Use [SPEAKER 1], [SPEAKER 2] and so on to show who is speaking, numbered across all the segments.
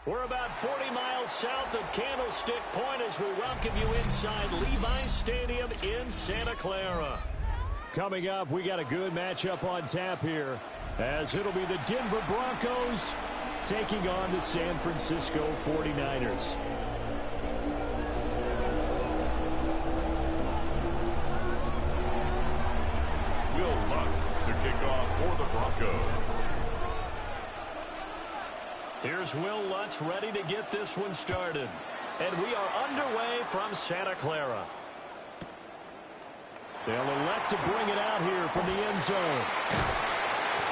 [SPEAKER 1] We're about 40 miles south of Candlestick Point as we welcome you inside Levi's Stadium in Santa Clara. Coming up, we got a good matchup on tap here, as it'll be the Denver Broncos taking on the San Francisco 49ers.
[SPEAKER 2] Will Lutz to kick off for the Broncos.
[SPEAKER 1] Here's Will Lutz ready to get this one started. And we are underway from Santa Clara. They'll elect to bring it out here from the end zone.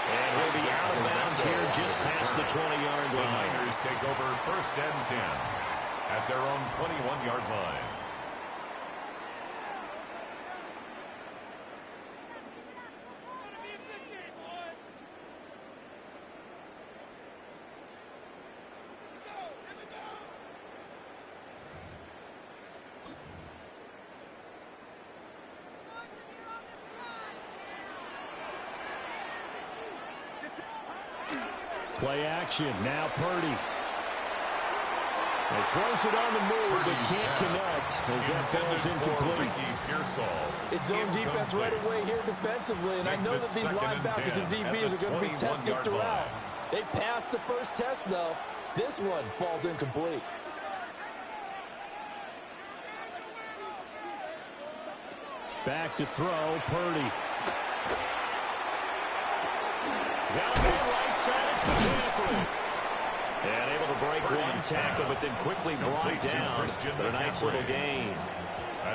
[SPEAKER 1] And he'll be out of bounds here just past the 20-yard line.
[SPEAKER 2] The Niners take over first and 10 at their own 21-yard line.
[SPEAKER 1] Play action. Now Purdy. He throws it on the move, but can't connect as that falls incomplete.
[SPEAKER 3] It's zone defense right away here defensively, and I know that these linebackers and DBs are going to be tested throughout. They passed the first test, though. This one falls incomplete.
[SPEAKER 1] Back to throw, Purdy. Got him on right side, it's McCaffrey. And able to break one tackle, but then quickly brought down. But a nice little gain.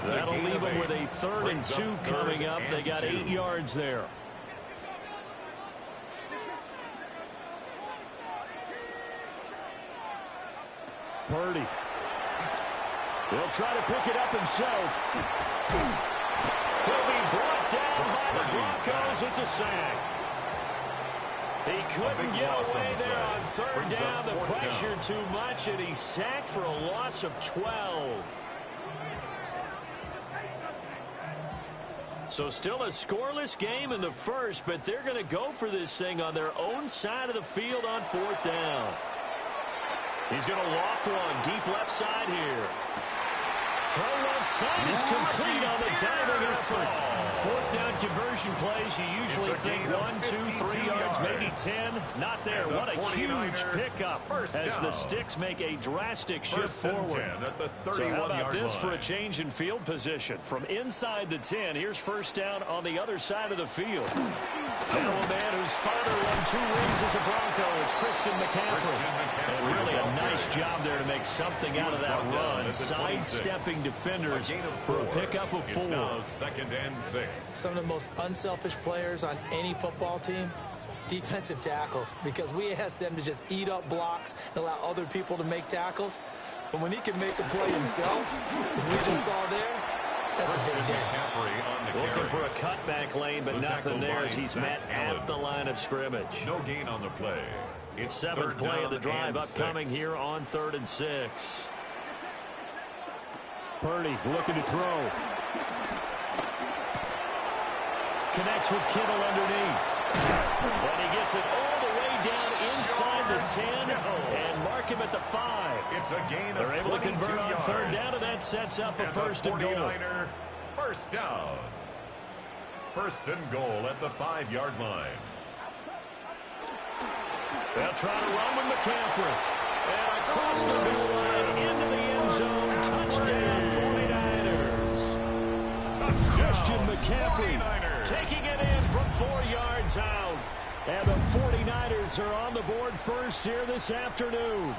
[SPEAKER 1] That'll leave them with a 3rd and 2 coming up. They got 8 yards there. Purdy. He'll try to pick it up himself. He'll be brought down by the Broncos. It's a sack. He couldn't get away there on 3rd down. The pressure too much, and he's sacked for a loss of 12. So still a scoreless game in the first, but they're going to go for this thing on their own side of the field on 4th down. He's going to loft one deep left side here. Throw left side is complete on the diving effort. 4th down conversion plays, you usually think 1, 2, 3 yards, maybe 10. Not there. What a huge pickup as the Sticks make a drastic shift forward. So how about this for a change in field position? From inside the 10, here's 1st down on the other side of the field. Now a man whose father won 2 rings as a Bronco. It's Christian McCaffrey. And really a nice job there to make something out of that run. Sidestepping defenders for a pickup of 4.
[SPEAKER 2] Now 2nd and 6.
[SPEAKER 3] Some of the most unselfish players on any football team, defensive tackles, because we ask them to just eat up blocks and allow other people to make tackles. But when he can make a play himself, as we just saw there, that's a big day.
[SPEAKER 1] Looking for a cutback lane, but nothing there as he's met at the line of scrimmage.
[SPEAKER 2] No gain on the play.
[SPEAKER 1] It's 7th play of the drive upcoming here on 3rd and 6. Purdy looking to throw. Connects with Kittle underneath. And he gets it all the way down inside the 10 and mark him at the 5.
[SPEAKER 2] It's a gain of
[SPEAKER 1] They're able to convert on 3rd down, and that sets up a 1st and goal.
[SPEAKER 2] 1st down. 1st and goal at the 5-yard line.
[SPEAKER 1] They'll try to run with McCaffrey. And across the goal line into the end zone. Touchdown, 49ers. Christian McCaffrey taking it in from 4 yards out. And the 49ers are on the board first here this afternoon.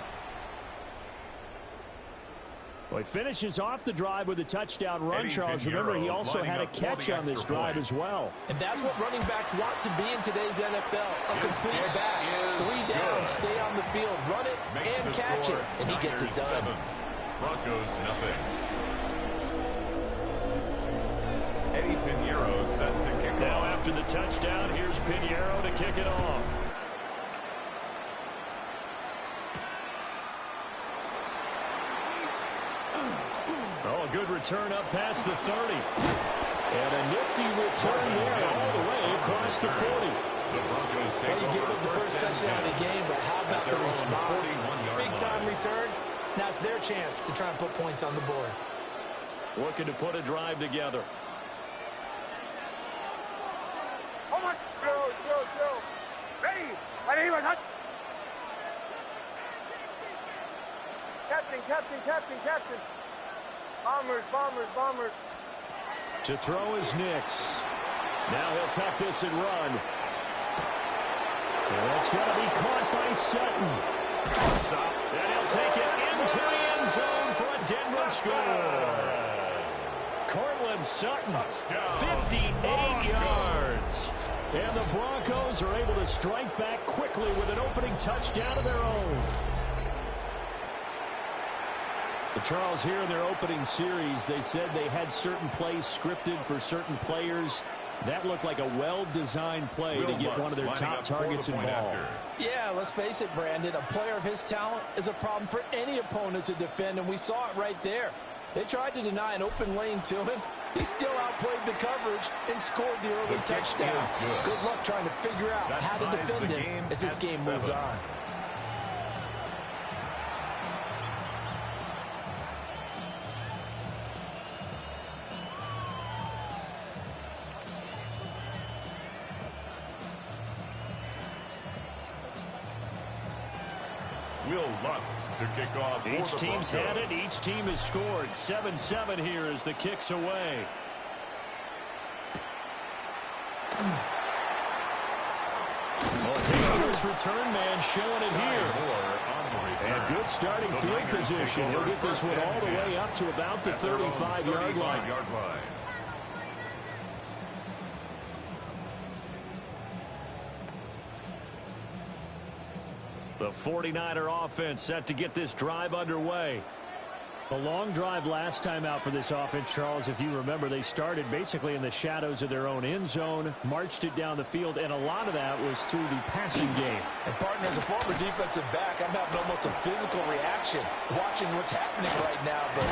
[SPEAKER 1] Well, he finishes off the drive with a touchdown run, Charles. Remember, he also had a catch on this drive as well.
[SPEAKER 3] And that's what running backs want to be in today's NFL. A complete back. 3 down, stay on the field, run it, and catch it. And he gets it done.
[SPEAKER 2] Broncos nothing. Eddie Pinheiro set to kick off.
[SPEAKER 1] Now after the touchdown, here's Pinheiro to kick it off. Oh, a good return up past the 30. And a nifty return there all the way across the 40.
[SPEAKER 3] Well, you gave up the first touchdown of the game, but how about the response? Big-time return. Now it's their chance to try and put points on the board.
[SPEAKER 1] Looking to put a drive together.
[SPEAKER 4] Chill. Ready? Captain. Bombers.
[SPEAKER 1] To throw is Nix. Now he'll tuck this and run. And that's going to be caught by Sutton. And he'll take it into the end zone for a Denver score. Cortland Sutton, 58 yards. And the Broncos are able to strike back quickly with an opening touchdown of their own. Charles, here in their opening series, they said they had certain plays scripted for certain players. That looked like a well-designed play to get one of their top targets involved.
[SPEAKER 3] Yeah, let's face it, Brandon. A player of his talent is a problem for any opponent to defend, and we saw it right there. They tried to deny an open lane to him. He still outplayed the coverage and scored the early touchdown. Good luck trying to figure out how to defend him as this game moves on.
[SPEAKER 2] To kick off.
[SPEAKER 1] Each team's had it. Each team has scored. 7-7 here as the kick's away. Dangerous return man showing it here. And good starting field position. He'll get this one all the way up to about the 35-yard line. The 49er offense set to get this drive underway. A long drive last time out for this offense, Charles. If you remember, they started basically in the shadows of their own end zone, marched it down the field, and a lot of that was through the passing game.
[SPEAKER 3] And, partner, as a former defensive back, I'm having almost a physical reaction watching what's happening right now. But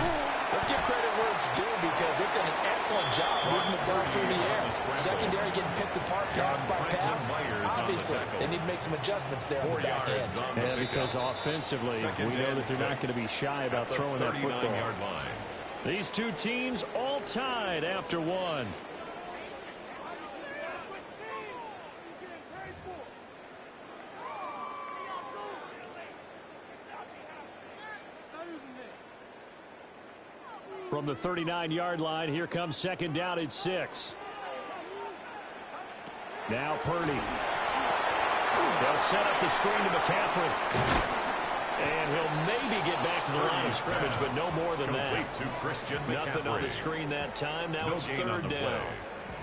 [SPEAKER 3] let's give credit where it's due because they've done an excellent job moving the ball through the air. Secondary getting picked apart pass by pass. Obviously, they need to make some adjustments there on the back end.
[SPEAKER 1] Yeah, because offensively, we know that they're not going to be shy about throwing that football. These two teams all tied after one. From the 39-yard line, here comes second down at 6. Now Purdy. They'll set up the screen to McCaffrey. And he'll maybe get back to the line of scrimmage, but no more than that. Nothing on the screen that time. Now it's third down.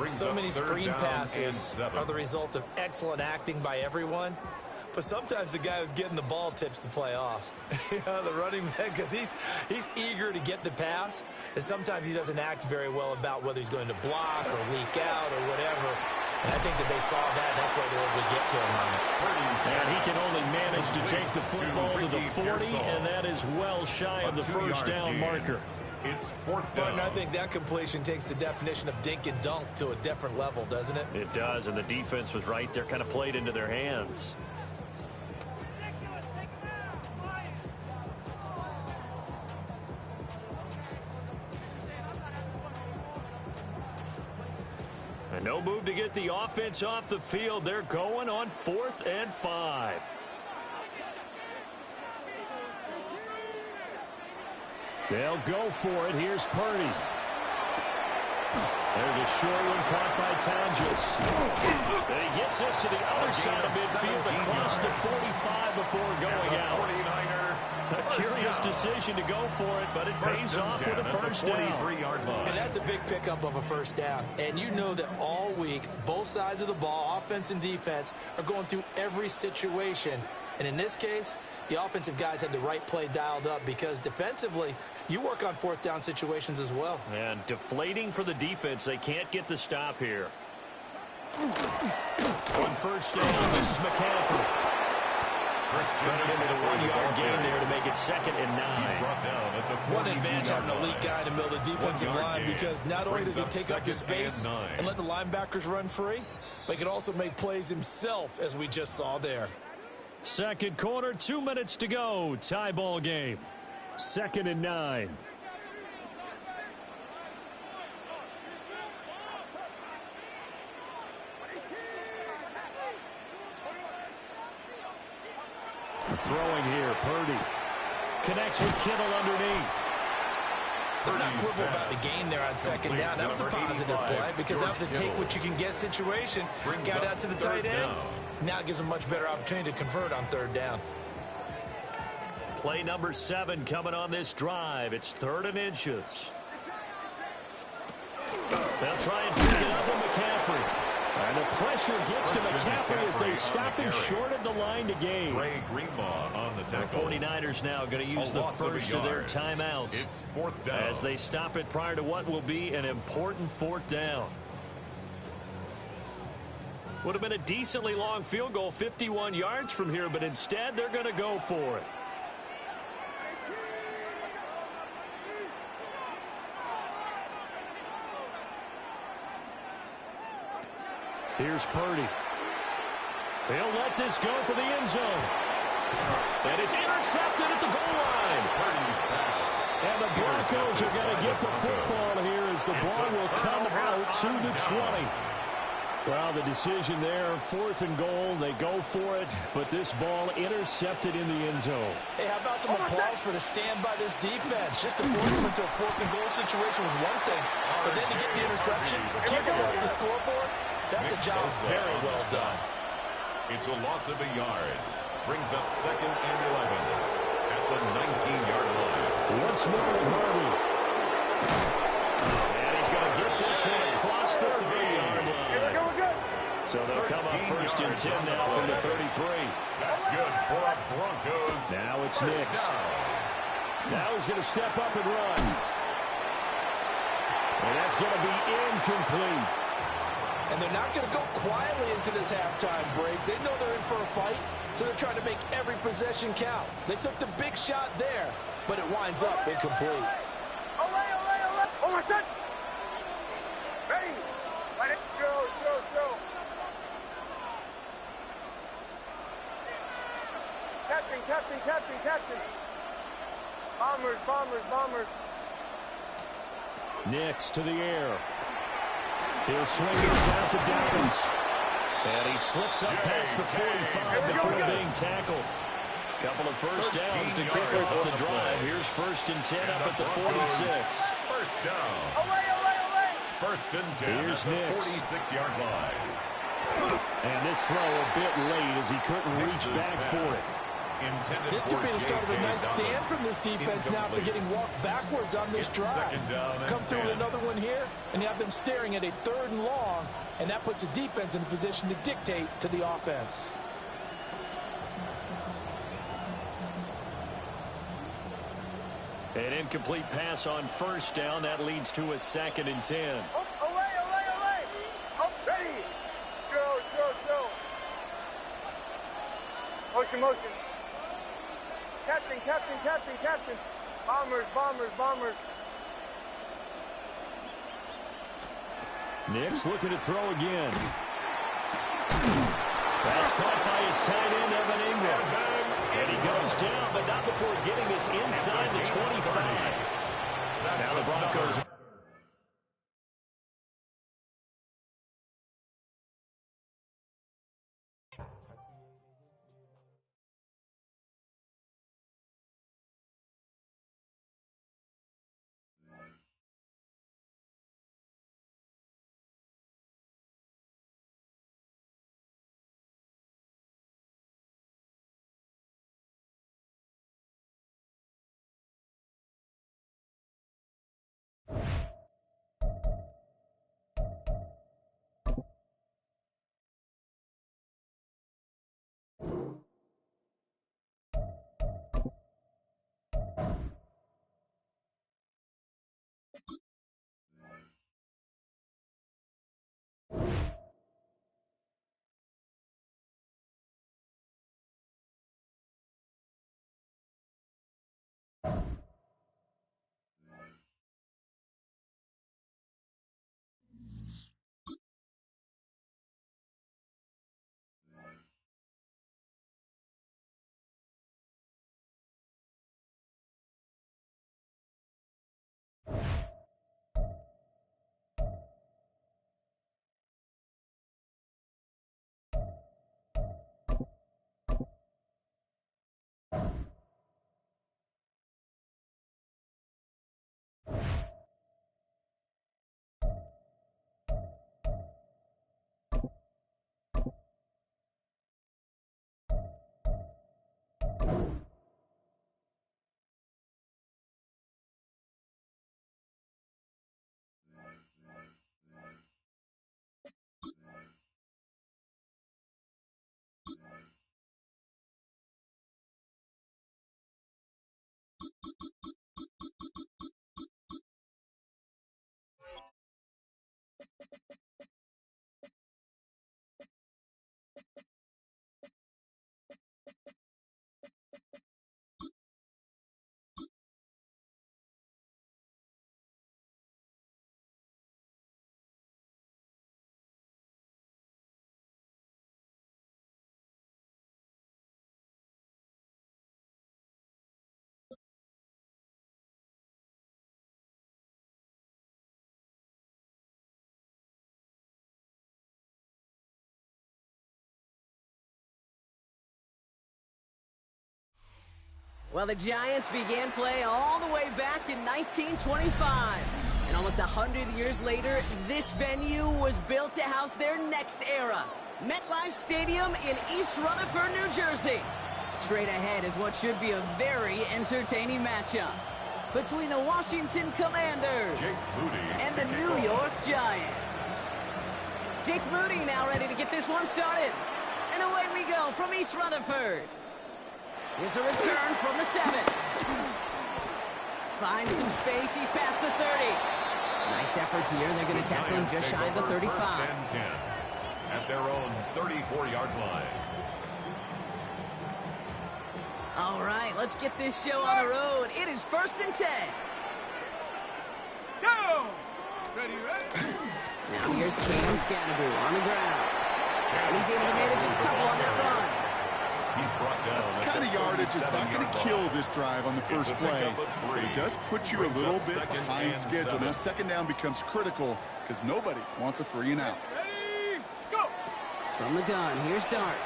[SPEAKER 3] So many screen passes are the result of excellent acting by everyone. But sometimes the guy who's getting the ball tips the play off. The running back, because he's eager to get the pass, and sometimes he doesn't act very well about whether he's going to block or leak out or whatever. And I think that they saw that, and that's why they were able to get to him on it.
[SPEAKER 1] And he can only manage to take the football to the 40, and that is well shy of the first down marker.
[SPEAKER 2] It's fourth down.
[SPEAKER 3] But I think that completion takes the definition of dink and dunk to a different level, doesn't it?
[SPEAKER 1] It does, and the defense was right there, kind of played into their hands. And no move to get the offense off the field. They're going on 4th and 5. They'll go for it. Here's Purdy. There's a short one caught by Tonjes. And he gets us to the other side of midfield across the 45 before going out. A curious decision to go for it, but it pays off with a first down.
[SPEAKER 3] And that's a big pickup of a first down. And you know that all week, both sides of the ball, offense and defense, are going through every situation. And in this case, the offensive guys had the right play dialed up because defensively, you work on 4th down situations as well.
[SPEAKER 1] And deflating for the defense. They can't get the stop here. On first down, this is McCaffrey. Running into the 1-yard gain there to make it 2nd and 9.
[SPEAKER 3] One advantage having an elite guy in the middle of the defensive line because not only does he take up the space and let the linebackers run free, but he can also make plays himself, as we just saw there.
[SPEAKER 1] Second quarter, 2 minutes to go. Tie ball game. 2nd and 9. Throwing here, Purdy. Connects with Kittle underneath.
[SPEAKER 3] Let's not quibble about the game there on 2nd down. That was a positive play because that was a take-what-you-can-get situation. Got out to the tight end. Now it gives them a much better opportunity to convert on 3rd down.
[SPEAKER 1] Play number 7 coming on this drive. It's 3rd and inches. They'll try and pick it up with McCaffrey. And the pressure gets to McCaffrey as they stop him short of the line to gain.
[SPEAKER 2] Greenlaw on the tackle.
[SPEAKER 1] The 49ers now going to use the first of their timeouts
[SPEAKER 2] It's 4th down.
[SPEAKER 1] as they stop it prior to what will be an important 4th down. Would have been a decently long field goal, 51 yards from here, but instead they're going to go for it. Here's Purdy. They'll let this go for the end zone. And it's intercepted at the goal line.
[SPEAKER 2] Purdy's pass.
[SPEAKER 1] And the Broncos are going to get the football here as the ball will come out to the 20. Well, the decision there, 4th and goal. They go for it, but this ball intercepted in the end zone.
[SPEAKER 3] Hey, how about some applause for the stand by this defense? Just to force them into a 4th and goal situation was one thing, but then to get the interception, keep it off the scoreboard, that's a job very well done.
[SPEAKER 2] It's a loss of a yard. Brings up 2nd and 11 at the 19-yard line.
[SPEAKER 1] Once more with Harvey. And he's going to get this one across the 3-yard line. So they'll come up 1st and 10 now from the 33.
[SPEAKER 2] That's good for a Broncos.
[SPEAKER 1] Now it's Nix. Now he's going to step up and run. And that's going to be incomplete.
[SPEAKER 3] And they're not going to go quietly into this halftime break. They know they're in for a fight, so they're trying to make every possession count. They took the big shot there, but it winds up incomplete.
[SPEAKER 4] Oh, my son! Ready! Let it Joe. Captain. Bombers.
[SPEAKER 1] Nix to the air. He'll swing this out to Downs. And he slips up past the 45 before being tackled. Couple of first downs to kick off the drive. Here's 1st and 10 up at the 46.
[SPEAKER 2] First down.
[SPEAKER 4] Away!
[SPEAKER 2] 1st and 10
[SPEAKER 1] Here's
[SPEAKER 2] at the
[SPEAKER 1] Nix.
[SPEAKER 2] 46-yard line.
[SPEAKER 1] And this throw a bit late as he couldn't reach back for it.
[SPEAKER 3] This could be the start of a nice stand from this defense now after getting walked backwards on this drive. Come through with another one here, and you have them staring at a 3rd and long, and that puts the defense in a position to dictate to the offense.
[SPEAKER 1] An incomplete pass on 1st down. That leads to a 2nd and 10.
[SPEAKER 4] Away! Oh, ready! Joe. Motion. Captain. Bombers.
[SPEAKER 1] Nix looking to throw again. That's caught by his tight end, Evan Ingram. And he goes down, but not before getting this inside the 25. Now the Broncos
[SPEAKER 5] Well, the Giants began play all the way back in 1925. And almost 100 years later, this venue was built to house their next era. MetLife Stadium in East Rutherford, New Jersey. Straight ahead is what should be a very entertaining matchup between the Washington Commanders and the New York Giants. Jake Moody now ready to get this one started. And away we go from East Rutherford. Here's a return from the 7. Finds some space. He's past the 30. Nice effort here. They're going to tackle him just shy of the 35.
[SPEAKER 2] At their own 34-yard line.
[SPEAKER 5] All right, let's get this show on the road. It is 1st and 10.
[SPEAKER 4] Go! Ready, ready?
[SPEAKER 5] Now here's Cam Scannaboo on the ground. And he's able to manage a couple on that run.
[SPEAKER 2] He's brought down.
[SPEAKER 6] That's the kind of yardage that's not going to kill this drive on the first play. But it does put you a little bit behind schedule. Now second down becomes critical because nobody wants a 3 and out.
[SPEAKER 4] Ready, go!
[SPEAKER 5] From the gun, here's Dart.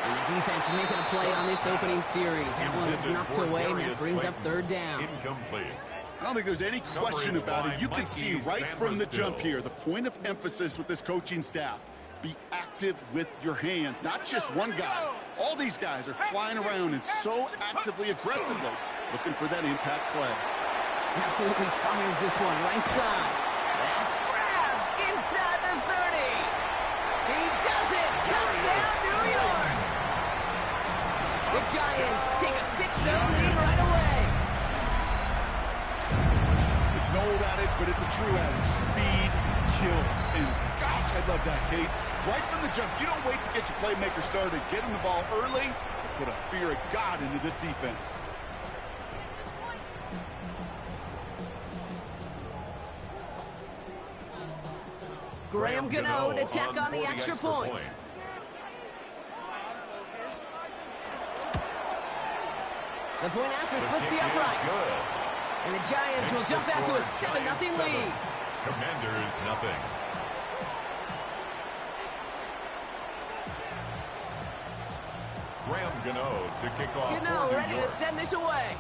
[SPEAKER 5] And the defense making a play on this opening series. That one is knocked away, and that brings up 3rd down.
[SPEAKER 2] Incomplete.
[SPEAKER 6] I don't think there's any question about it. You can see right from the jump here, the point of emphasis with this coaching staff. Be active with your hands, not just one guy. All these guys are flying around and so actively, aggressively looking for that impact play.
[SPEAKER 5] Absolutely fires this one right side. That's grabbed inside the 30. He does it. Touchdown, New York. The Giants take a 6-0 lead right away.
[SPEAKER 6] It's an old adage, but it's a true adage. Speed kills. And gosh, I love that, Kate. Right from the jump, you don't wait to get your playmaker started. Get him the ball early. Put a fear of God into this defense.
[SPEAKER 5] Graham Gano to tack on the extra point. The point after splits the uprights. And the Giants will jump out to a 7-0 lead.
[SPEAKER 2] Commanders nothing. Graham Gano to kick off.
[SPEAKER 5] Gano ready to send this away.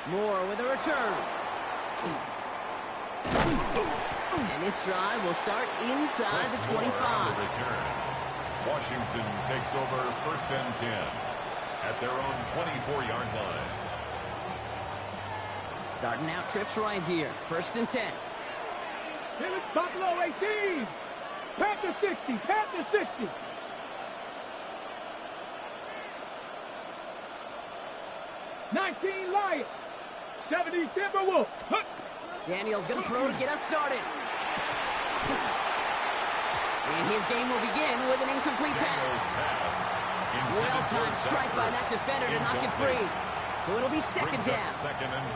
[SPEAKER 5] Moore with a return. And this drive will start inside the 25.
[SPEAKER 2] Washington takes over 1st and 10 at their own 24-yard line.
[SPEAKER 5] Starting out trips right here. 1st and 10.
[SPEAKER 4] Here is Buffalo 18. Panther 60. Panther 60. $19 Lions. 70 Timberwolves.
[SPEAKER 5] Daniel's going to throw to get us started. And his game will begin with an incomplete pass. Well-timed strike by that defender to knock it free. So it'll be 2nd down.
[SPEAKER 2] 2nd and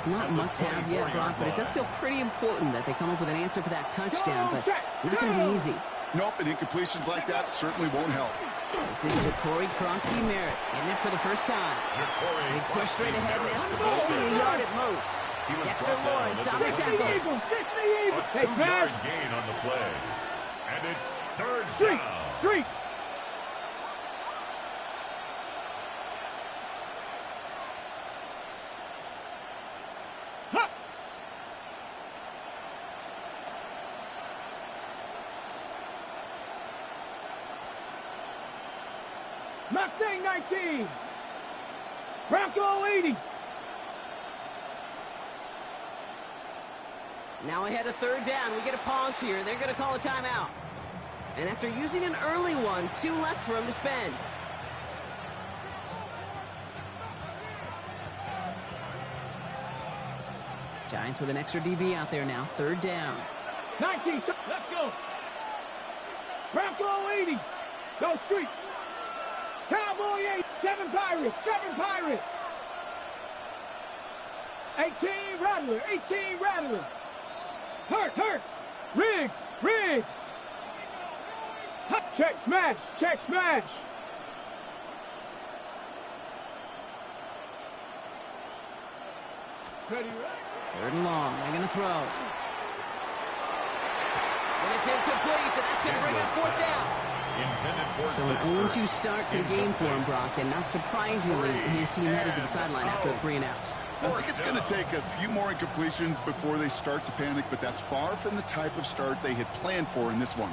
[SPEAKER 2] 10.
[SPEAKER 5] Not must-have yet, Brock, but it does feel pretty important that they come up with an answer for that touchdown, but not going to be easy.
[SPEAKER 6] Nope, and incompletions like that certainly won't help.
[SPEAKER 5] This is Ja'Cory Krosky-Merritt, getting it for the first time. He's pushed straight ahead, and that's maybe a yard at most. Dexter Lawrence on the tackle.
[SPEAKER 2] A 2-yard gain on the play. And it's 3rd down.
[SPEAKER 4] Street. Mustang 19. Bronco 80.
[SPEAKER 5] Now ahead of 3rd down. We get a pause here. They're going to call a timeout. And after using an early one, 2 left for him to spend. Giants with an extra DB out there now. 3rd down.
[SPEAKER 4] 19. Let's go. Bronco 80. Go street. Cowboy 8. 7 Pirates. 7 Pirates. 18 Rattler. 18 Rattler. Hurt. Riggs. Check smash. Ready.
[SPEAKER 5] 3rd and long. They're going to throw. And it's incomplete, and that's going to bring up 4th down. So an 0-2 start to the game for him, Brock, and not surprisingly, his team headed to the sideline after a 3-and-out.
[SPEAKER 6] I think it's going to take a few more incompletions before they start to panic, but that's far from the type of start they had planned for in this one.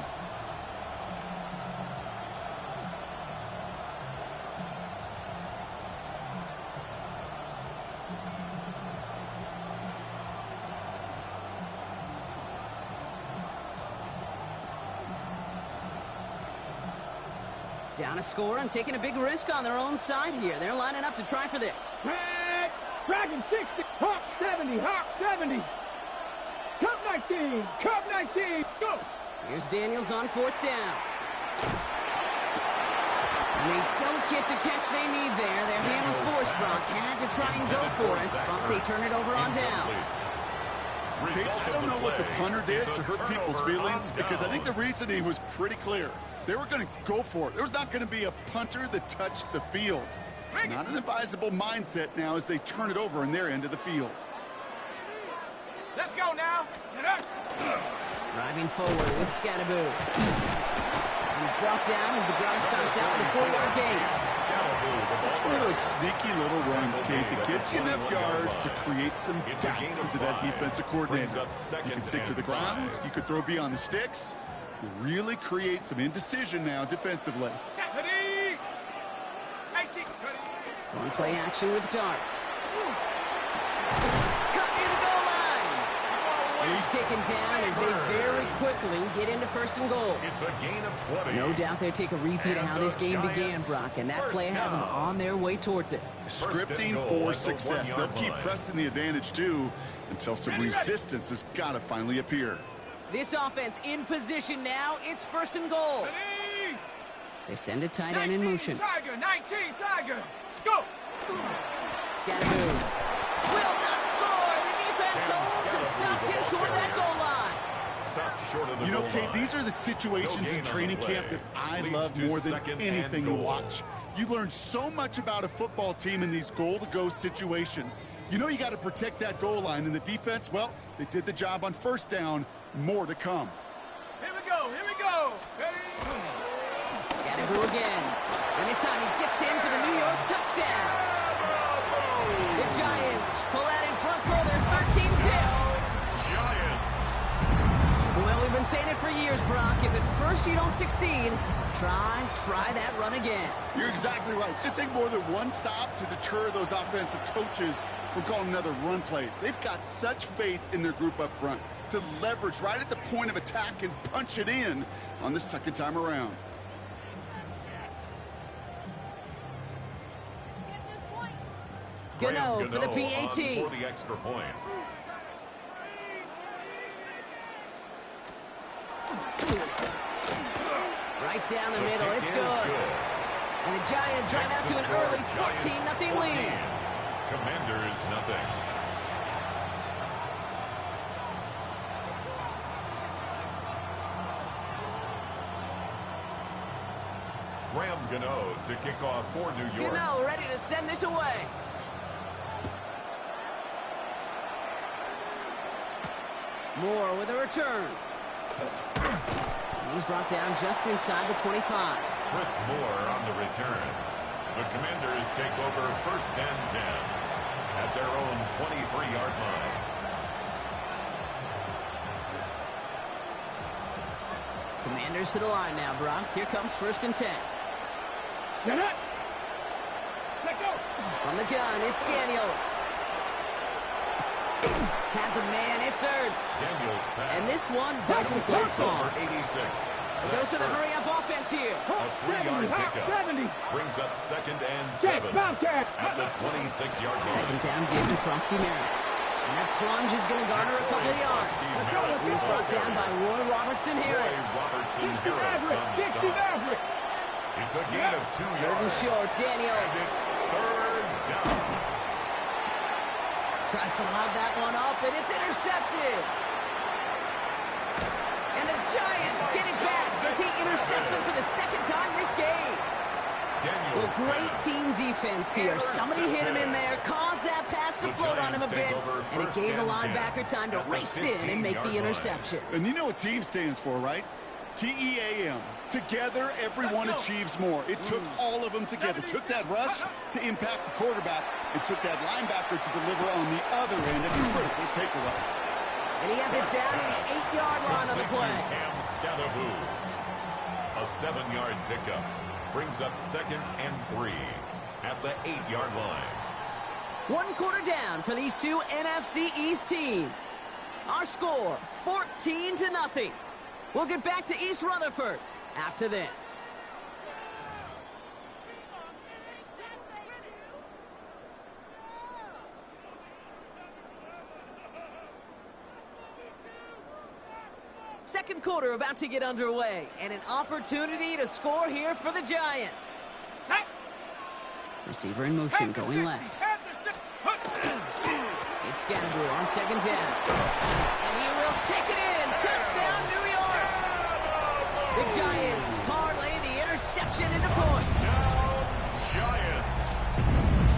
[SPEAKER 5] Down a score and taking a big risk on their own side here. They're lining up to try for this.
[SPEAKER 4] Dragon 60, Hawk 70, Hawk 70. Cup 19, Cup 19, go!
[SPEAKER 5] Here's Daniels on 4th down. And they don't get the catch they need there. Their hand was forced, Brock. Had to try and go for it, but they turn it over on downs.
[SPEAKER 6] I don't know what the punter did to hurt people's feelings, because I think the reasoning was pretty clear. They were going to go for it. There was not going to be a punter that touched the field. Not an advisable mindset now as they turn it over in their end of the field.
[SPEAKER 4] Let's go now.
[SPEAKER 5] Driving forward with Scattaboo. And he's brought down as the drive starts out with a 4-yard gain.
[SPEAKER 6] It's one of those sneaky little runs, Kate, that gives you enough yards to create some doubt into that defensive coordinator. You can stick to the ground. You could throw beyond the sticks. You really create some indecision now defensively.
[SPEAKER 5] Going play action with Darts. Cut near the goal line. And he's taken down as they very quickly get into 1st and goal.
[SPEAKER 2] It's a gain of 20.
[SPEAKER 5] No doubt they'll take a repeat of how this game began, Brock, and that play has them on their way towards it.
[SPEAKER 6] Scripting for success. They'll keep pressing the advantage, too, until some resistance has got to finally appear.
[SPEAKER 5] This offense in position now. It's 1st and goal. They send a tight end in motion.
[SPEAKER 4] Tiger, 19, Tiger. Go!
[SPEAKER 5] Scattaboo will not score. The defense holds and stops him short of that goal line.
[SPEAKER 2] Stop short of the
[SPEAKER 6] You know,
[SPEAKER 2] goal
[SPEAKER 6] Kate,
[SPEAKER 2] line.
[SPEAKER 6] these are the situations in training camp that I love more than anything to watch. You learn so much about a football team in these goal-to-go situations. You know you got to protect that goal line, and the defense, well, they did the job on 1st down. More to come.
[SPEAKER 4] Here we go, here we go.
[SPEAKER 5] Scattaboo again. And this time he gets in for the New York touchdown. The Giants pull out in front for their 13-zip.
[SPEAKER 2] Giants.
[SPEAKER 5] Well, we've been saying it for years, Brock. If at first you don't succeed, try that run again.
[SPEAKER 6] You're exactly right. It's going to take more than one stop to deter those offensive coaches from calling another run play. They've got such faith in their group up front to leverage right at the point of attack and punch it in on the 2nd time around.
[SPEAKER 5] Gano for the PAT.
[SPEAKER 2] For the extra point.
[SPEAKER 5] Right down the middle. It's good. And the Giants drive out to an early 14-0 lead.
[SPEAKER 2] Commanders, nothing. Graham Gano to kick off for New York.
[SPEAKER 5] Gano ready to send this away. Moore with a return. And he's brought down just inside the 25.
[SPEAKER 2] Chris Moore on the return. The Commanders take over 1st and 10 at their own 23-yard line.
[SPEAKER 5] Commanders to the line now, Brock. Here comes 1st and 10.
[SPEAKER 4] Get it. Let go.
[SPEAKER 5] From the gun, it's Daniels. Has a man, it's Ertz.
[SPEAKER 2] Daniels pass.
[SPEAKER 5] And this one doesn't go far.
[SPEAKER 2] Number 86.
[SPEAKER 5] Goes to the hurry-up offense here.
[SPEAKER 2] A 3-yard
[SPEAKER 4] Hawk
[SPEAKER 2] pickup.
[SPEAKER 4] 70.
[SPEAKER 2] Brings up 2nd and
[SPEAKER 4] Check,
[SPEAKER 2] 7
[SPEAKER 4] Bobcat.
[SPEAKER 2] at the 26-yard line.
[SPEAKER 5] 2nd down, given Krosky Merritt. And that plunge is going to garner a couple of yards. He was brought down by Roy Robertson-Harris.
[SPEAKER 2] Robertson Harris on the
[SPEAKER 4] Dixie
[SPEAKER 2] stop.
[SPEAKER 4] Maverick.
[SPEAKER 2] It's a gain of 2
[SPEAKER 5] Third and
[SPEAKER 2] yards.
[SPEAKER 5] short, Daniels.
[SPEAKER 2] It's 3rd down.
[SPEAKER 5] Tries to lob that one up, and it's intercepted. And the Giants get it back as he intercepts him for the 2nd time this game. Well, great team defense here. Somebody hit him in there, caused that pass to float on him a bit, and it gave the linebacker time to race in and make the interception.
[SPEAKER 6] And you know what team stands for, right? T-E-A-M. Together, everyone achieves more. It took all of them together. Took that rush to impact the quarterback and took that linebacker to deliver on the other end of a critical takeaway.
[SPEAKER 5] And he has it down at the 8-yard line on the play.
[SPEAKER 2] A 7-yard pickup brings up 2nd and 3 at the 8-yard line.
[SPEAKER 5] 1 quarter down for these two NFC East teams. Our score, 14-0. We'll get back to East Rutherford after this. Second quarter about to get underway, and an opportunity to score here for the Giants. Receiver in motion, going left. It's Scatterbroo on 2nd down. And he will take it in. Touchdown, New York. The Giants parlay the interception into points.
[SPEAKER 2] Giants.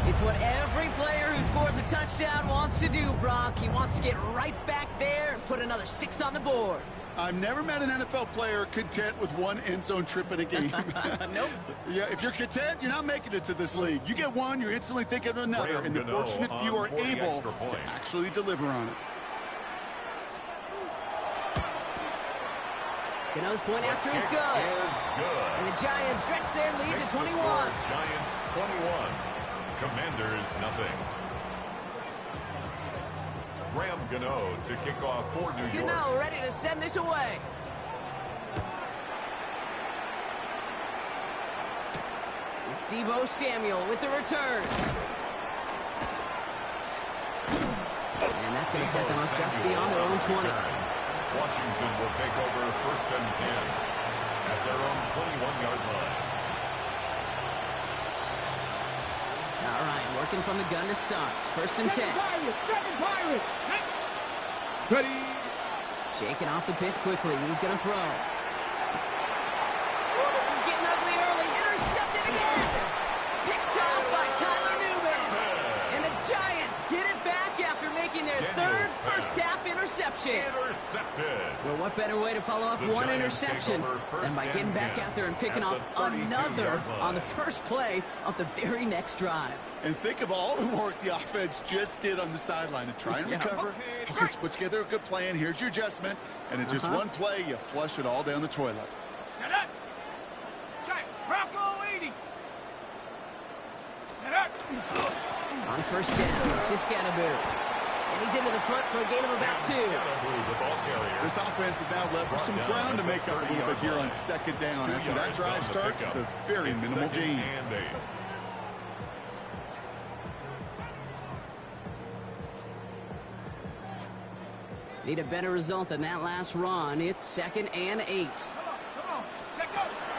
[SPEAKER 5] It's what every player who scores a touchdown wants to do, Brock. He wants to get right back there and put another 6 on the board.
[SPEAKER 6] I've never met an NFL player content with 1 end zone trip in a game.
[SPEAKER 5] Nope.
[SPEAKER 6] Yeah, if you're content, you're not making it to this league. You get one, you're instantly thinking of another, and the fortunate few are able to actually deliver on it.
[SPEAKER 5] Gano's point after is good. And the Giants stretch their lead to 21.
[SPEAKER 2] Giants 21. Commanders nothing. Graham Gano to kick off for New York.
[SPEAKER 5] Gano ready to send this away. It's Deebo Samuel with the return. And that's going to set them up just beyond their own 20.
[SPEAKER 2] Washington will take over 1st and 10 at their own 21-yard line.
[SPEAKER 5] All right, working from the gun to start. 1st and 10.
[SPEAKER 4] Ready.
[SPEAKER 5] Shaking off the pitch quickly. He's going to throw. Oh, this is getting ugly early. Intercepted again. Picked off by Tyler Newman. And the Giants get it back after making their third first-half interception.
[SPEAKER 2] Intercepted.
[SPEAKER 5] Well, what better way to follow up one interception than by getting back out there and picking off another on the first play of the very next drive.
[SPEAKER 6] And think of all the work the offense just did on the sideline to try and recover. Okay, let's put together a good plan. Here's your adjustment. And in just one play, you flush it all down the toilet.
[SPEAKER 4] Set up. Bronco 80. Set up.
[SPEAKER 5] On 1st down, this is Scatterbroo. And he's into the front for a gain of about 2.
[SPEAKER 6] This offense is now left for some ground to make up a little bit here on 2nd down after that drive starts with a very minimal gain.
[SPEAKER 5] Need a better result than that last run. It's 2nd and 8.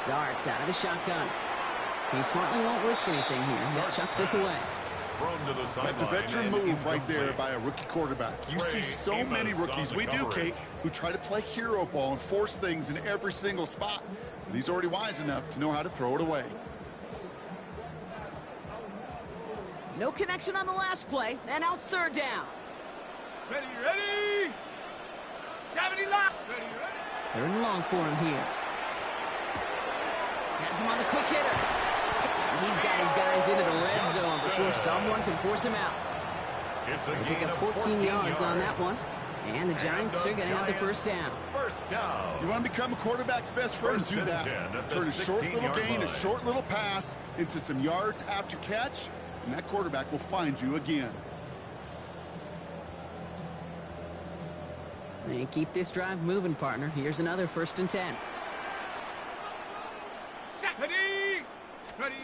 [SPEAKER 5] Darts out of the shotgun. He smartly won't risk anything here. Just chucks this away.
[SPEAKER 6] That's a veteran move right there by a rookie quarterback. You see so many rookies, we do, Kate, who try to play hero ball and force things in every single spot. And he's already wise enough to know how to throw it away.
[SPEAKER 5] No connection on the last play, and now it's 3rd down.
[SPEAKER 4] Ready. 70 left. Ready.
[SPEAKER 5] 3rd and long for him here. Has him on the quick hitter. And he's got his guys into the red zone before someone can force him out. They pick up 14 yards on that one. And the Giants are going to have the 1st down.
[SPEAKER 6] You want to become a quarterback's best friend, do that. Turn a short little gain, a short little pass into some yards after catch, and that quarterback will find you again.
[SPEAKER 5] And keep this drive moving, partner. Here's another 1st and 10.
[SPEAKER 4] Ready.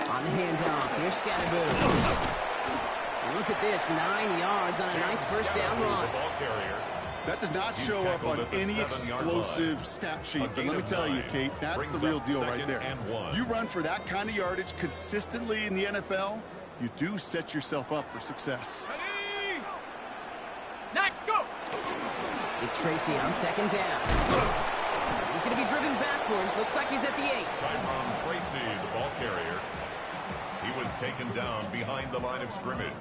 [SPEAKER 5] On the handoff, here's Scatterbroo. And look at this, 9 yards on a nice 1st down run.
[SPEAKER 6] That does not show up on any explosive stat sheet, but let me tell you, Kate, that's the real deal right there. You run for that kind of yardage consistently in the NFL, you do set yourself up for success.
[SPEAKER 4] Go.
[SPEAKER 5] It's Tracy on 2nd down. He's going to be driven backwards. Looks like he's at the 8.
[SPEAKER 2] Tyrone Tracy, the ball carrier. He was taken down behind the line of scrimmage.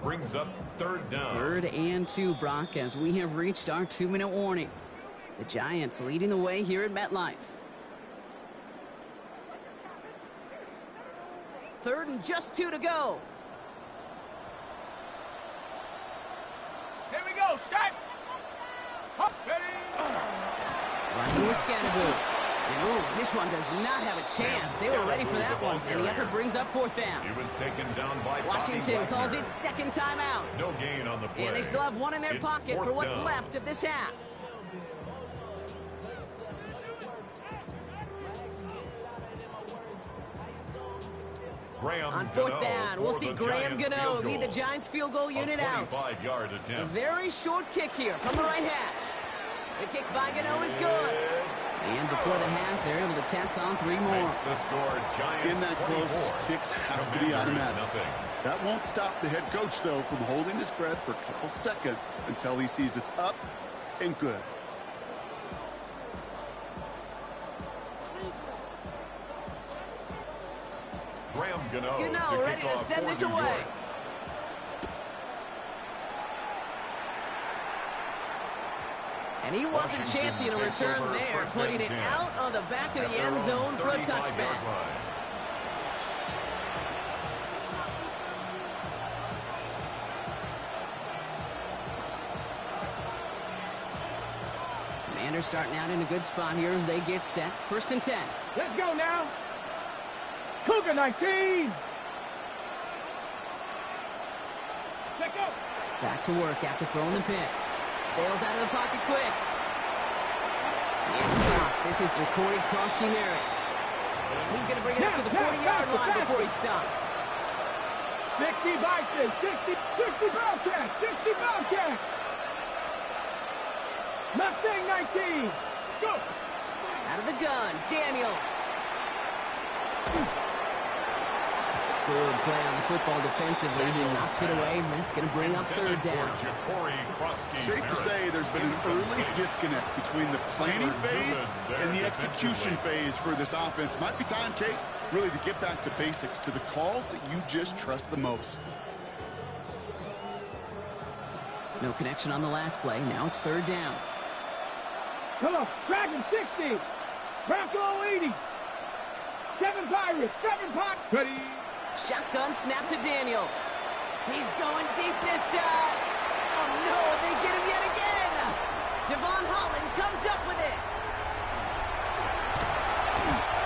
[SPEAKER 2] Brings up 3rd down.
[SPEAKER 5] 3rd and 2, Brock, as we have reached our 2-minute warning. The Giants leading the way here at MetLife. 3rd and just 2 to go.
[SPEAKER 4] Here we go, set. Ready.
[SPEAKER 5] Running with Scannaboo. And ooh, this one does not have a chance. They were ready for that one, and the effort brings up 4th down.
[SPEAKER 2] He was taken down by
[SPEAKER 5] Washington calls it 2nd timeout.
[SPEAKER 2] No gain on the play.
[SPEAKER 5] And they still have one in their
[SPEAKER 2] It's
[SPEAKER 5] pocket for
[SPEAKER 2] 4th
[SPEAKER 5] what's
[SPEAKER 2] down.
[SPEAKER 5] left of this half.
[SPEAKER 2] Graham
[SPEAKER 5] On 4th
[SPEAKER 2] Gano
[SPEAKER 5] down, we'll
[SPEAKER 2] for
[SPEAKER 5] see
[SPEAKER 2] the
[SPEAKER 5] Graham
[SPEAKER 2] Giants
[SPEAKER 5] Gano
[SPEAKER 2] field
[SPEAKER 5] lead the
[SPEAKER 2] goal.
[SPEAKER 5] Giants field goal unit
[SPEAKER 2] A
[SPEAKER 5] out.
[SPEAKER 2] 25-yard
[SPEAKER 5] A
[SPEAKER 2] attempt.
[SPEAKER 5] very short kick here from the right hash. The kick by Gano is good. And before the half, they're able to tack on 3 more.
[SPEAKER 2] Makes the score Giants
[SPEAKER 6] In that close,
[SPEAKER 2] 24.
[SPEAKER 6] kicks have to be
[SPEAKER 2] Commanders
[SPEAKER 6] automatic.
[SPEAKER 2] nothing.
[SPEAKER 6] That won't stop the head coach, though, from holding his breath for a couple seconds until he sees it's up and good.
[SPEAKER 2] Graham Gano
[SPEAKER 5] Gano ready to
[SPEAKER 2] kick off
[SPEAKER 5] send
[SPEAKER 2] for
[SPEAKER 5] this
[SPEAKER 2] New
[SPEAKER 5] away.
[SPEAKER 2] York.
[SPEAKER 5] And he wasn't
[SPEAKER 2] Washington
[SPEAKER 5] chancing a
[SPEAKER 2] takes
[SPEAKER 5] return
[SPEAKER 2] over
[SPEAKER 5] there,
[SPEAKER 2] 1st
[SPEAKER 5] putting
[SPEAKER 2] and
[SPEAKER 5] it
[SPEAKER 2] 10.
[SPEAKER 5] out on the back of
[SPEAKER 2] At
[SPEAKER 5] the
[SPEAKER 2] their
[SPEAKER 5] end
[SPEAKER 2] own
[SPEAKER 5] zone for a
[SPEAKER 2] 35-yard
[SPEAKER 5] touchback.
[SPEAKER 2] line.
[SPEAKER 5] Commanders starting out in a good spot here as they get set. 1st and 10.
[SPEAKER 4] Let's go now. Cougar 19. Let's go.
[SPEAKER 5] Back to work after throwing the pick. Bails out of the pocket quick. It's Cox. This is Jacory Krosky-Merritt. And he's going to bring it up to the 40-yard line before he stopped.
[SPEAKER 4] 60 Bison, 60 Bobcat, 60 Bobcat. Mustang 19. Go.
[SPEAKER 5] Out of the gun, Daniels. Good play on the football defensively. He knocks it away, and that's going to bring up 3rd down.
[SPEAKER 6] Safe to say there's been an early disconnect between the planning phase and the execution phase for this offense. Might be time, Kate, really to get back to basics, to the calls that you just trust the most.
[SPEAKER 5] No connection on the last play. Now it's 3rd down.
[SPEAKER 4] Come on, Dragon 60. Bronco 80. 7 Pirates, 7 Pirates. Ready.
[SPEAKER 5] Shotgun snap to Daniels. He's going deep this time. Oh, no, they get him yet again. Javon Holland comes up with it.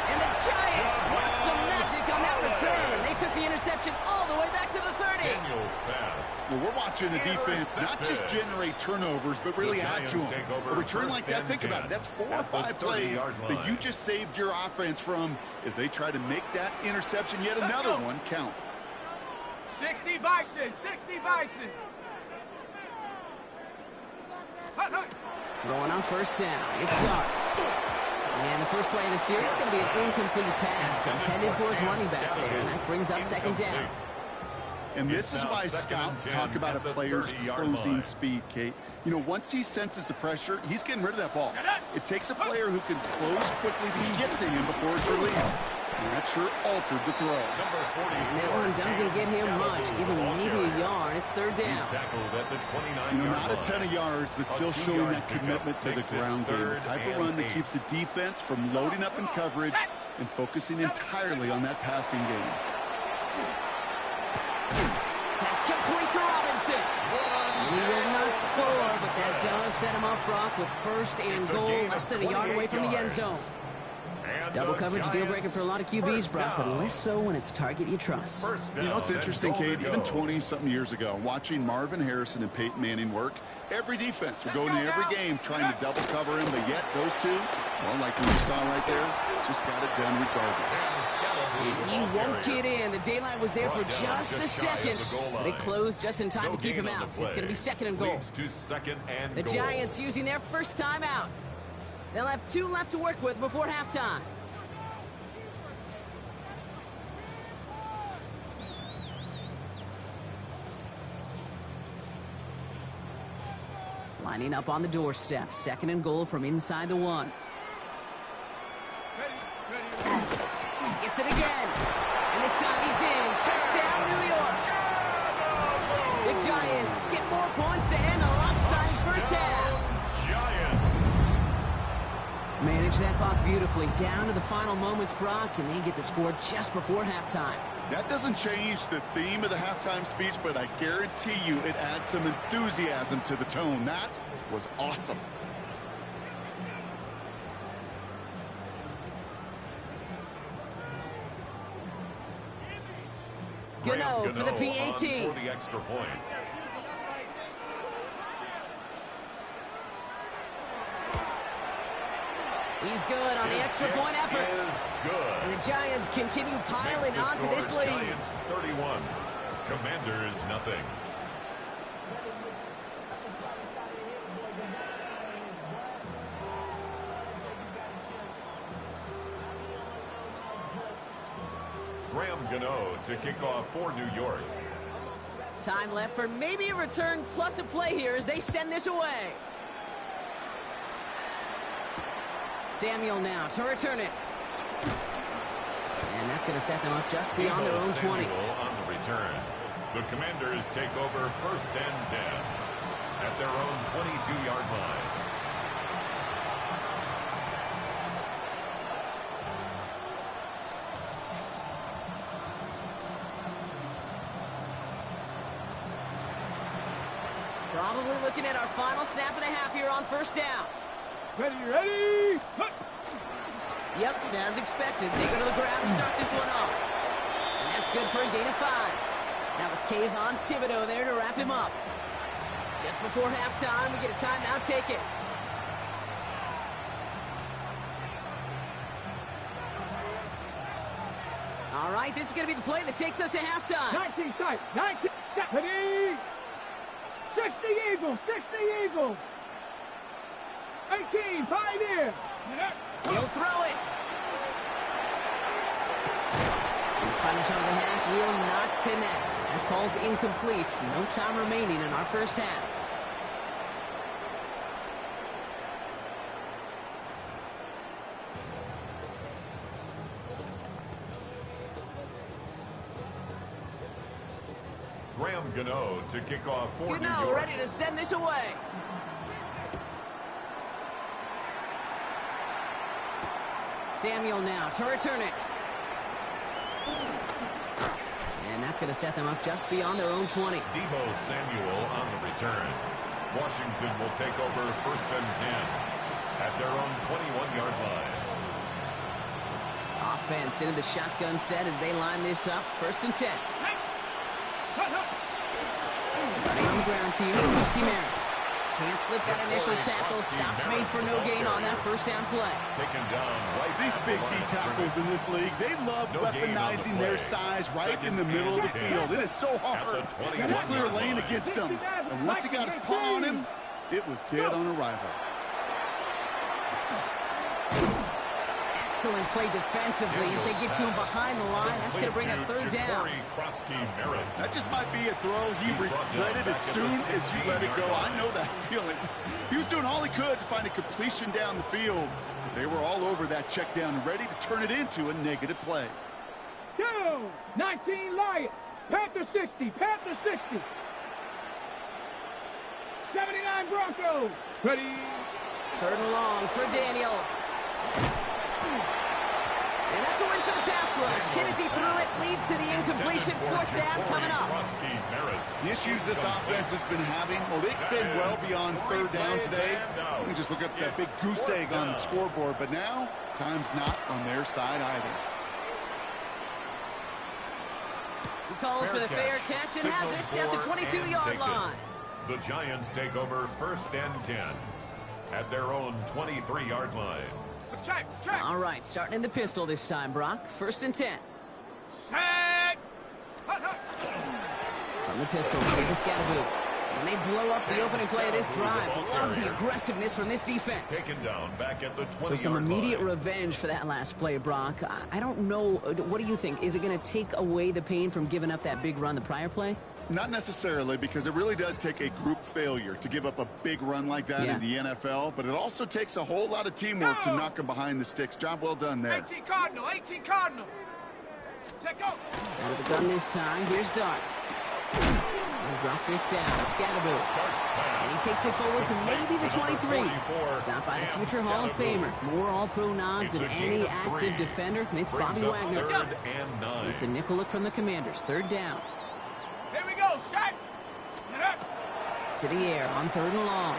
[SPEAKER 5] And the Giants work some magic on that return. They took the interception all the way back to the 30.
[SPEAKER 2] Daniels pass.
[SPEAKER 6] Well, we're watching the defense not just generate turnovers, but really add to them. A return like that, think about it. That's 4 or 5 plays that you just saved your offense from as they try to make that interception, yet another one, count.
[SPEAKER 4] 60 Bison, 60 Bison.
[SPEAKER 5] Throwing on 1st down. It's Dart. And the first play of the series is going to be an incomplete pass intended for his running back there, and that brings up 2nd down.
[SPEAKER 6] And this is why scouts talk about a player's closing speed, Kate. You know, once he senses the pressure, he's getting rid of that ball. It takes a player who can close quickly to get to him before it's released. And that sure altered the throw.
[SPEAKER 5] And that one doesn't get him much. Give him maybe a yard. It's 3rd down.
[SPEAKER 6] You know, not a ton of yards, but still showing that commitment to the ground game. The type of run that keeps the defense from loading up in coverage and focusing entirely on that passing game.
[SPEAKER 5] Pass complete to Robinson. He will not score, but that does set him up, Brock, with 1st and goal, less than a yard away from the end zone. Double coverage, deal breaker for a lot of QBs, Brock, but less so when it's a target you trust.
[SPEAKER 6] You know, it's interesting, Kate, even 20-something years ago, watching Marvin Harrison and Peyton Manning work, every defense would go into every game trying to double cover him, but yet those two, well, like we saw right there, just got it done regardless.
[SPEAKER 5] And he won't get in. The daylight was there for just a second, but it closed just in time to keep him out. So it's going to be 2nd and goal. The Giants using their 1st time out. They'll have 2 left to work with before halftime. Lining up on the doorstep. 2nd and goal from inside the 1. Gets it again. And this time he's in. Touchdown, New York. The Giants get more points to end a lopsided 1st half. Manage that clock beautifully. Down to the final moments, Brock, and they get the score just before halftime.
[SPEAKER 6] That doesn't change the theme of the halftime speech, but I guarantee you it adds some enthusiasm to the tone. That was awesome.
[SPEAKER 5] Gano for the PAT.
[SPEAKER 2] For the extra point.
[SPEAKER 5] He's good on the extra point effort. And the Giants continue piling onto this lead.
[SPEAKER 2] Giants 31. Commanders nothing. Graham Gano to kick off for New York.
[SPEAKER 5] Time left for maybe a return plus a play here as they send this away. Samuel now to return it. And that's going to set them up just beyond their own 20.
[SPEAKER 2] On the return. The Commanders take over 1st and 10 at their own 22-yard line.
[SPEAKER 5] Probably looking at our final snap of the half here on 1st down.
[SPEAKER 4] Ready?
[SPEAKER 5] Yep, as expected. They go to the ground and start this one off. And that's good for a gain of 5. That was Kayvon Thibodeau there to wrap him up. Just before halftime, we get a timeout taken. All right, this is going to be the play that takes us to halftime.
[SPEAKER 4] 19 sight, 19, ready? 60 Eagles, 60 Eagles. 18, Pioneers.
[SPEAKER 5] He'll throw it. This final shot of the half will not connect. That falls incomplete. No time remaining in our 1st half.
[SPEAKER 2] Graham Gano to kick off for New
[SPEAKER 5] Gano
[SPEAKER 2] York.
[SPEAKER 5] ready to send this away. Samuel now to return it. And that's going to set them up just beyond their own 20.
[SPEAKER 2] Deebo Samuel on the return. Washington will take over 1st and 10 at their own 21-yard line.
[SPEAKER 5] Offense into the shotgun set as they line this up. 1st and 10. Starting on the ground here, Rusty Merritt. Can't slip that initial tackle. Stops made for no gain on that 1st down play.
[SPEAKER 2] Taken down right.
[SPEAKER 6] These big D tackles in this league, they love weaponizing their size right in the middle of the field. It is so hard to clear lane against him. And once he got his paw on him, it was dead on arrival.
[SPEAKER 5] Excellent play defensively as they get to him behind the line. That's going to bring a 3rd down.
[SPEAKER 6] That just might be a throw he regretted as soon as you let it go. I know that feeling. He was doing all he could to find a completion down the field. But they were all over that check down, ready to turn it into a negative play.
[SPEAKER 4] 19 Lions, Panther 60, Panther 60. 79 Broncos, ready?
[SPEAKER 5] 3rd and long for Daniels. And that's a win for the pass rush. Hit as he threw it, leads to the incompletion. 4th down coming up.
[SPEAKER 6] The issues this offense has been having, well, they extend well beyond 3rd down today. You can just look up that big goose egg on the scoreboard, but now time's not on their side either.
[SPEAKER 5] He calls for the fair catch and has it at the 22-yard line.
[SPEAKER 2] The Giants take over 1st and 10 at their own 23-yard line.
[SPEAKER 4] Check.
[SPEAKER 5] All right, starting in the pistol this time, Brock. 1st and 10.
[SPEAKER 4] Set.
[SPEAKER 5] From the pistol, the Scatterboot. And they blow up the opening play of this drive. Love the aggressiveness from this defense.
[SPEAKER 2] Taken down back at the 20-yard line.
[SPEAKER 5] So some immediate revenge for that last play, Brock. I don't know. What do you think? Is it going to take away the pain from giving up that big run the prior play?
[SPEAKER 6] Not necessarily, because it really does take a group failure to give up a big run like that in the NFL, but it also takes a whole lot of teamwork to knock them behind the sticks. Job well done there.
[SPEAKER 4] 18 Cardinal. Check out.
[SPEAKER 5] Out of the gun this time. Here's Dart. And drop this down. Scatterboot.
[SPEAKER 2] pass.
[SPEAKER 5] And he takes it forward to maybe the 23. Stopped by the future Hall of Famer. More all-pro nods than any active defender. It's Bobby Wagner.
[SPEAKER 2] Third and 9.
[SPEAKER 5] It's a nickel look from the Commanders. Third down.
[SPEAKER 4] Here we go, shot.
[SPEAKER 5] To the air on 3rd and long.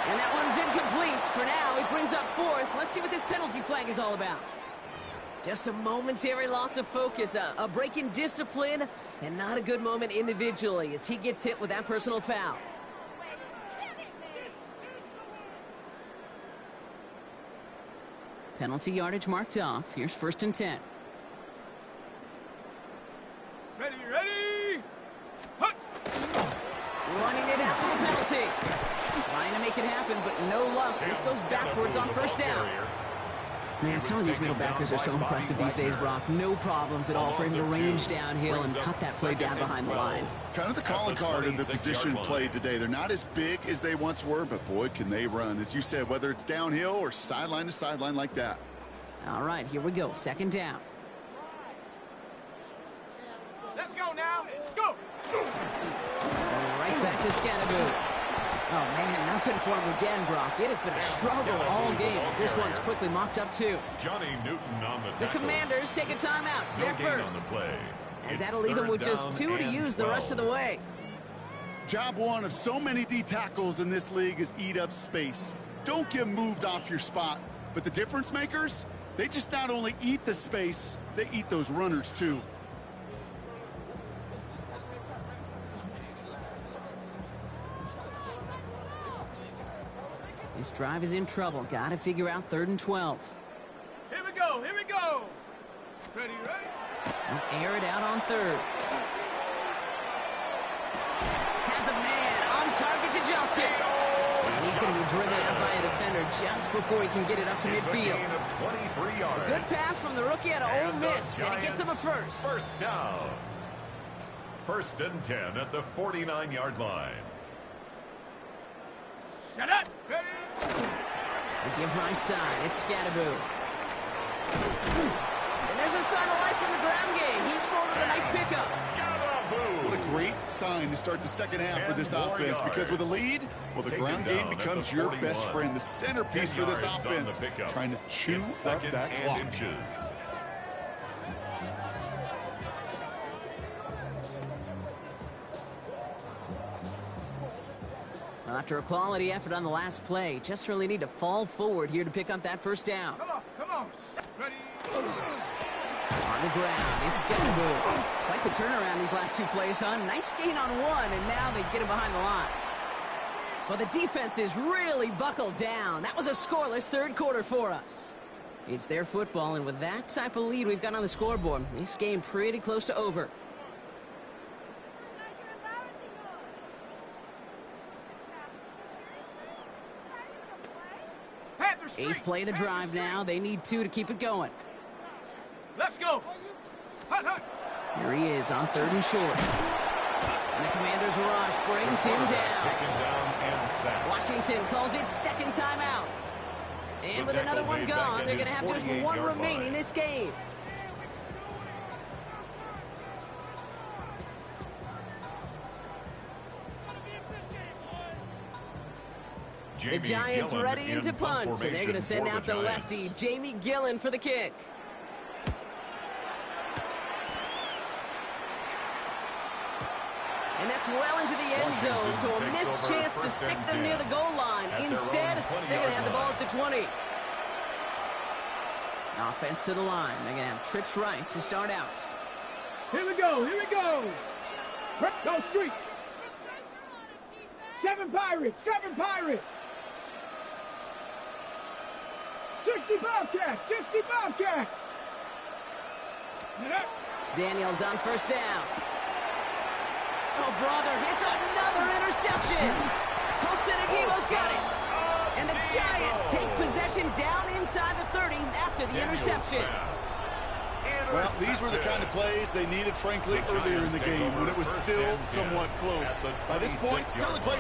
[SPEAKER 5] And that one's incomplete. For now, it brings up 4th. Let's see what this penalty flag is all about. Just a momentary loss of focus, a break in discipline, and not a good moment individually as he gets hit with that personal foul. Penalty yardage marked off. Here's 1st and 10.
[SPEAKER 4] Ready, ready. Hut.
[SPEAKER 5] Running it after the penalty. Trying to make it happen, but no luck. This goes backwards on 1st down. Man, some of these middle backers are so impressive these days, Brock. No problems at all for him to range downhill and cut that play down behind the line.
[SPEAKER 6] Kind of the calling card of the position played today. They're not as big as they once were, but boy, can they run. As you said, whether it's downhill or sideline to sideline like that.
[SPEAKER 5] All right, here we go. 2nd down.
[SPEAKER 4] Let's go now. Go.
[SPEAKER 5] Right back to Scannaboo. Oh, man, nothing for him again, Brock. It has been a struggle all game as this one's quickly mopped up, too.
[SPEAKER 2] Johnny Newton on the tackle.
[SPEAKER 5] The Commanders take a timeout. They're first. As that'll leave them with just 2 to use the rest of the way.
[SPEAKER 6] Job one of so many D tackles in this league is eat up space. Don't get moved off your spot. But the difference makers, they just not only eat the space, they eat those runners, too.
[SPEAKER 5] This drive is in trouble. Got to figure out 3rd and 12.
[SPEAKER 4] Here we go, here we go. Ready, ready.
[SPEAKER 5] They'll air it out on 3rd. Has a man on target to Johnson. And he's going to be driven out by a defender just before he can get it up to midfield. A good pass from the rookie out of Ole Miss, and it gets him a first.
[SPEAKER 2] First down. 1st and 10 at the 49-yard line.
[SPEAKER 4] Set up. Ready.
[SPEAKER 5] We give right side. It's Scannaboo. And there's a sign of life from the ground game. He's forward with a nice pickup.
[SPEAKER 6] What a great sign to start the second half for this offense, because with a lead, well, the ground game becomes your best friend, the centerpiece for this offense, trying to chew up that clock.
[SPEAKER 5] Well, after a quality effort on the last play, just really need to fall forward here to pick up that 1st down.
[SPEAKER 4] Come on. Ready.
[SPEAKER 5] On the ground, it's Scannaboo. Quite the turnaround these last 2 plays, huh? Nice gain on 1, and now they get him behind the line. Well, the defense is really buckled down. That was a scoreless 3rd quarter for us. It's their football, and with that type of lead we've got on the scoreboard, this game pretty close to over. Eighth play of the drive now. They need 2 to keep it going.
[SPEAKER 4] Let's go. Hut, hut.
[SPEAKER 5] Here he is on 3rd and short. And the Commanders' rush brings him down. Washington calls it 2nd timeout. And with another one gone, they're going to have just 1 remaining this game. The Giants ready to punt, and they're going to send out the lefty, Jamie Gillen, for the kick. And that's well into the end zone, so a missed chance to stick them near the goal line. Instead, they're going to have the ball at the 20. Offense to the line. They're going to have trips right to start out.
[SPEAKER 4] Here we go, here we go. Go street. 7 Pirates, 7 Pirates. 60 Bobcats, 60 Bobcats.
[SPEAKER 5] Daniels on 1st down. Oh, brother, it's another interception. Colson Adebo's got it. And the Giants take possession down inside the 30 after the interception.
[SPEAKER 6] Well, these were the kind of plays they needed, frankly, earlier in the game when it was still somewhat close. By this point, still a great